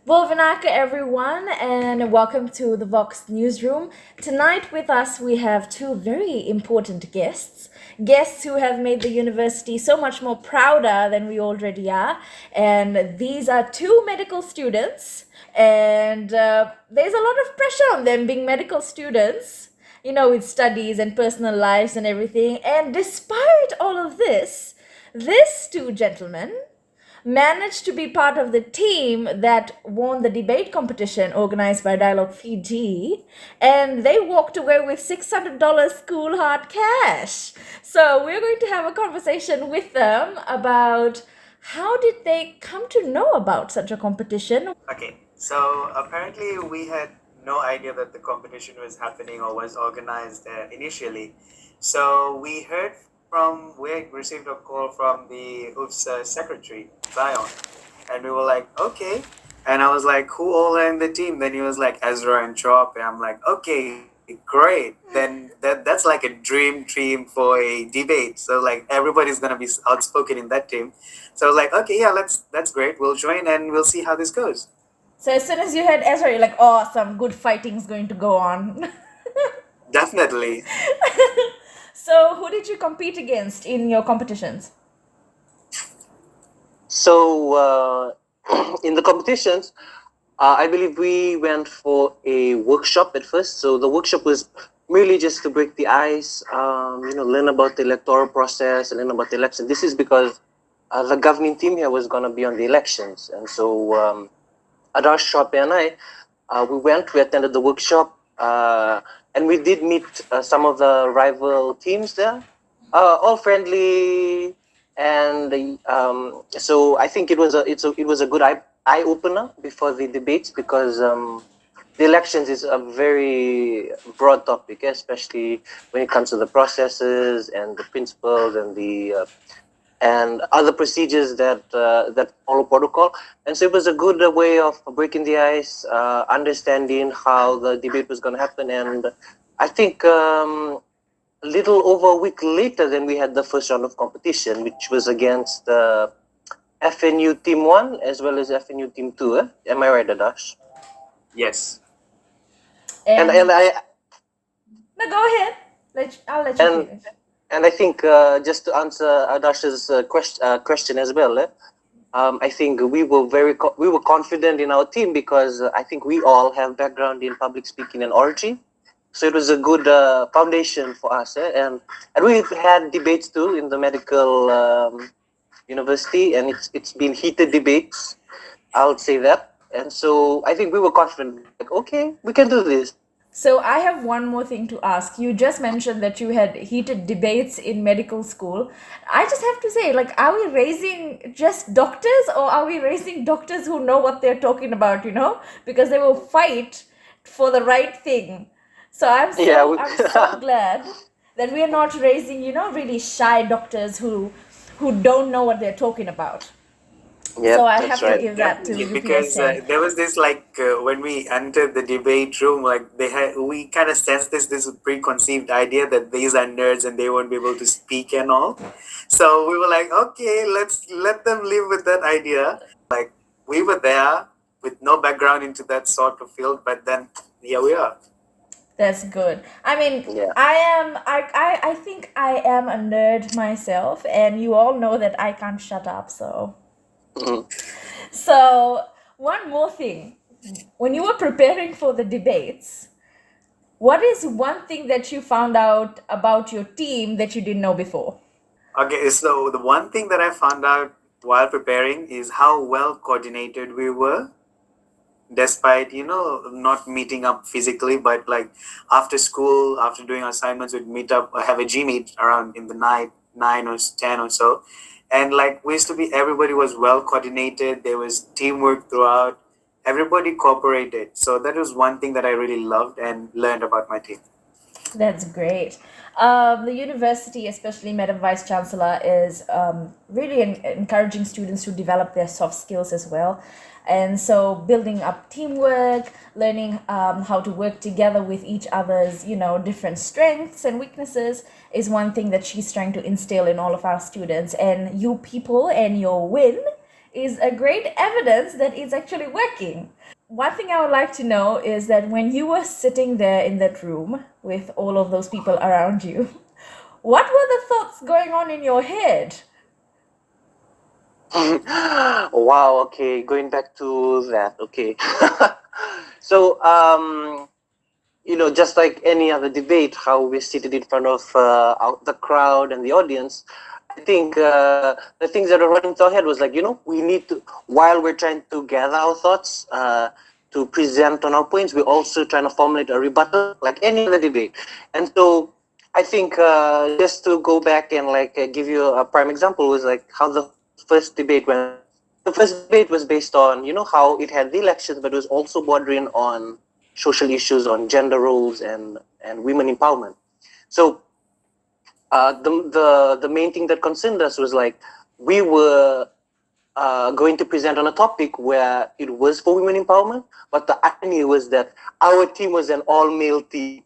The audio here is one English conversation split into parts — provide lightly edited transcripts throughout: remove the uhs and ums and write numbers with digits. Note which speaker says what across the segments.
Speaker 1: Volvanaka, everyone, and welcome to the Vox Newsroom. Tonight with us, we have two very important guests who have made the university so much more prouder than we already are. And these are two medical students, and there's a lot of pressure on them being medical students, with studies and personal lives and everything. And despite all of this, these two gentlemen managed to be part of the team that won the debate competition organized by Dialogue Fiji, and they walked away with $600 school hard cash. So we're going to have a conversation with them about how did they come to know about such a competition.
Speaker 2: Okay, so apparently we had no idea that the competition was happening or was organized initially. So we received a call from the UFSA secretary, Zion, and we were like, okay. And I was like, who all are in the team? Then he was like, Ezra and Chop. And I'm like, okay, great. Then that's like a dream team for a debate. So like everybody's gonna be outspoken in that team. So I was like, okay, yeah, that's great. We'll join and we'll see how this goes.
Speaker 1: So as soon as you heard Ezra, you're like, oh, some good fighting's going to go on.
Speaker 2: Definitely.
Speaker 1: So who did you compete against in your competitions?
Speaker 3: So in the competitions, I believe we went for a workshop at first. So the workshop was merely just to break the ice, learn about the electoral process, learn about the election. This is because the governing team here was going to be on the elections. And so Adarsh, Shop, and I, we attended the workshop, and we did meet some of the rival teams there, all friendly, and so I think it was a good eye opener before the debates because the elections is a very broad topic, especially when it comes to the processes and the principles and other procedures that follow protocol. And so it was a good way of breaking the ice, understanding how the debate was going to happen. And I think a little over a week later, then we had the first round of competition, which was against FNU Team 1 as well as FNU Team 2. Am I right, Adash?
Speaker 2: Yes.
Speaker 3: And I...
Speaker 1: No, go ahead. I'll let you finish.
Speaker 3: And I think just to answer Adash's question as well, I think we were confident in our team because I think we all have background in public speaking and oratory, so it was a good foundation for us. And we had debates too in the medical university, and it's been heated debates. I would say that, and so I think we were confident. Like, okay, we can do this.
Speaker 1: So I have one more thing to ask. You just mentioned that you had heated debates in medical school. I just have to say, like, are we raising just doctors or are we raising doctors who know what they're talking about, Because they will fight for the right thing. So I'm so glad that we are not raising, really shy doctors who don't know what they're talking about.
Speaker 3: Yeah,
Speaker 1: so I have to give that to
Speaker 2: because there was this when we entered the debate room, like we kind of sensed this preconceived idea that these are nerds and they won't be able to speak and all. So we were like, okay, let's let them live with that idea. Like we were there with no background into that sort of field, but then here we are.
Speaker 1: That's good. I mean,
Speaker 3: Yeah.
Speaker 1: I think I am a nerd myself, and you all know that I can't shut up, so. So, one more thing. When you were preparing for the debates, what is one thing that you found out about your team that you didn't know before?
Speaker 2: Okay, so the one thing that I found out while preparing is how well coordinated we were, despite not meeting up physically, but like after school, after doing assignments, we'd meet up, have a G meet around in the night, 9 or 10 or so. And like we used to be, everybody was well coordinated. There was teamwork throughout. Everybody cooperated. So that was one thing that I really loved and learned about my team.
Speaker 1: That's great. The university, especially Madam Vice Chancellor, is really encouraging students to develop their soft skills as well. And so building up teamwork, learning how to work together with each other's, different strengths and weaknesses is one thing that she's trying to instill in all of our students. And you people and your win is a great evidence that it's actually working. One thing I would like to know is that when you were sitting there in that room with all of those people around you, what were the thoughts going on in your head?
Speaker 3: Wow, okay, going back to that, okay. So, just like any other debate, how we're seated in front of the crowd and the audience, I think the things that are running through our head was like, we need to, while we're trying to gather our thoughts, to present on our points, we're also trying to formulate a rebuttal, like any other debate. And so I think just to go back and like give you a prime example was like how the first debate went. The first debate was based on, how it had the elections, but it was also bordering on social issues, on gender roles and women empowerment. So the main thing that concerned us was like we were going to present on a topic where it was for women empowerment, but the irony was that our team was an all-male team.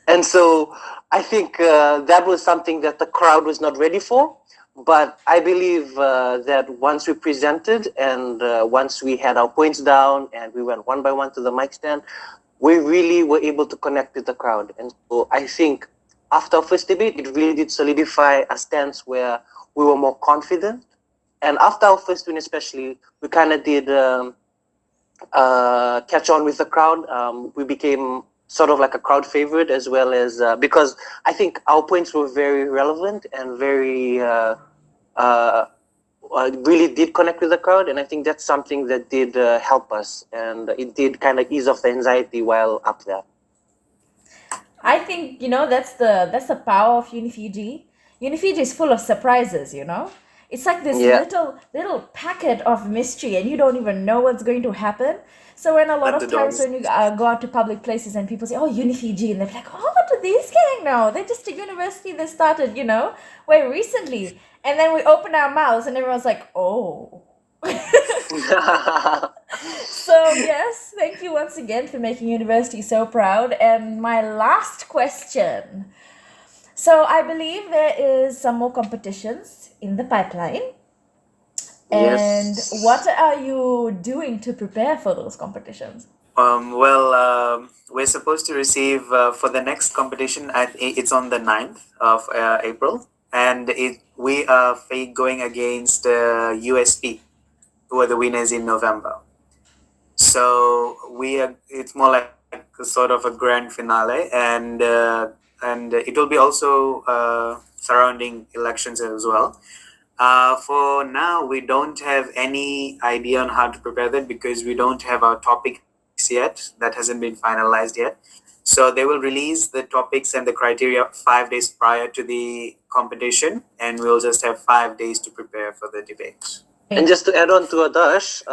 Speaker 3: And so I think that was something that the crowd was not ready for. But I believe that once we presented and once we had our points down and we went one by one to the mic stand, we really were able to connect with the crowd. And so I think after our first debate, it really did solidify a stance where we were more confident. And after our first win, especially, we kind of did catch on with the crowd. We became sort of like a crowd favorite, as well as because I think our points were very relevant and very really did connect with the crowd, and I think that's something that did help us, and it did kind of ease off the anxiety while up there.
Speaker 1: I think that's the power of UniFiji. UniFiji is full of surprises. It's like this
Speaker 3: Yeah.
Speaker 1: little packet of mystery, and you don't even know what's going to happen. So when a lot
Speaker 2: At the
Speaker 1: of times
Speaker 2: doors.
Speaker 1: when you go out to public places and people say, "Oh, UniFiji," and they're like, "Oh, what do these gang know? They're just a university that started, very recently." And then we open our mouths, and everyone's like, "Oh." So, yes, thank you once again for making university so proud. And my last question. So, I believe there is some more competitions in the pipeline. And
Speaker 3: Yes.
Speaker 1: what are you doing to prepare for those competitions?
Speaker 2: We're supposed to receive for the next competition. It's on the 9th of April, and we are going against USP, who are the winners in November. So it's more like a sort of a grand finale, and it will be also surrounding elections as well. For now, we don't have any idea on how to prepare that because we don't have our topics yet. That hasn't been finalized yet. So they will release the topics and the criteria 5 days prior to the competition, and we'll just have 5 days to prepare for the debates.
Speaker 3: And just to add on to Adash,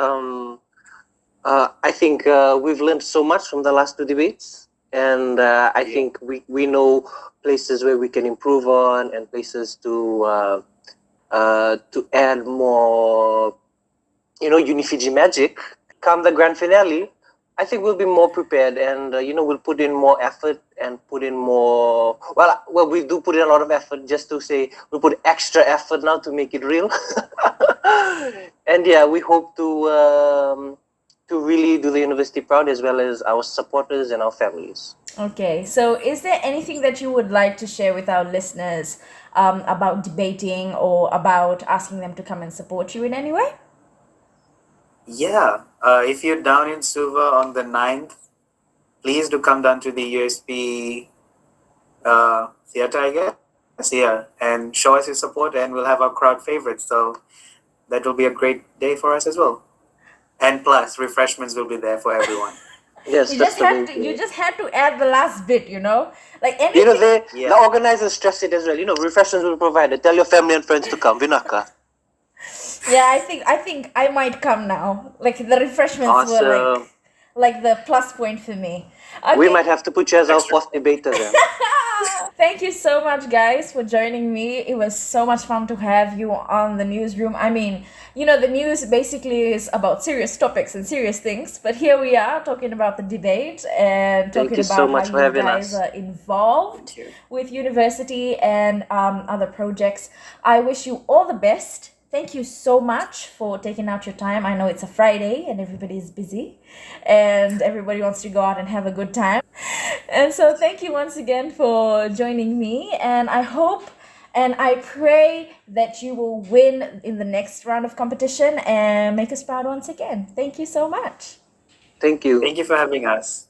Speaker 3: I think we've learned so much from the last two debates, and I think we know places where we can improve on and places to add more, UniFiji magic. Come the grand finale, I think we'll be more prepared, and we'll put in more effort and put in more. Well, we do put in a lot of effort. Just to say, we put extra effort now to make it real. And yeah, we hope to really do the university proud, as well as our supporters and our families.
Speaker 1: Okay, so is there anything that you would like to share with our listeners about debating or about asking them to come and support you in any way?
Speaker 2: Yeah, if you're down in Suva on the 9th, please do come down to the USP theater, I guess. Yeah, and show us your support, and we'll have our crowd favorites. So that will be a great day for us as well. And plus, refreshments will be there for everyone.
Speaker 3: Yes,
Speaker 1: You
Speaker 3: that's
Speaker 1: just
Speaker 3: the
Speaker 1: had
Speaker 3: main
Speaker 1: to
Speaker 3: thing.
Speaker 1: you just had to add the last bit, like anything.
Speaker 3: The organizers stress it as well. Refreshments will be provided. Tell your family and friends to come. Vinaka.
Speaker 1: Yeah, I think I might come now. Like the refreshments were
Speaker 3: Awesome.
Speaker 1: like the plus point for me.
Speaker 3: We
Speaker 1: Okay.
Speaker 3: might have to put you as our fourth debater then.
Speaker 1: Thank you so much, guys, for joining me. It was so much fun to have you on the newsroom. I mean, the news basically is about serious topics and serious things, but here we are talking about the debate and
Speaker 3: Thank
Speaker 1: talking
Speaker 3: you so
Speaker 1: about
Speaker 3: much
Speaker 1: how
Speaker 3: for
Speaker 1: you
Speaker 3: having
Speaker 1: guys
Speaker 3: us.
Speaker 1: are involved
Speaker 2: Thank you.
Speaker 1: with university and other projects. I wish you all the best thank you so much for taking out your time. I know it's a Friday and everybody's busy and everybody wants to go out and have a good time. And so thank you once again for joining me. And I hope and I pray that you will win in the next round of competition and make us proud once again. Thank you so much.
Speaker 3: Thank you.
Speaker 2: Thank you for having us.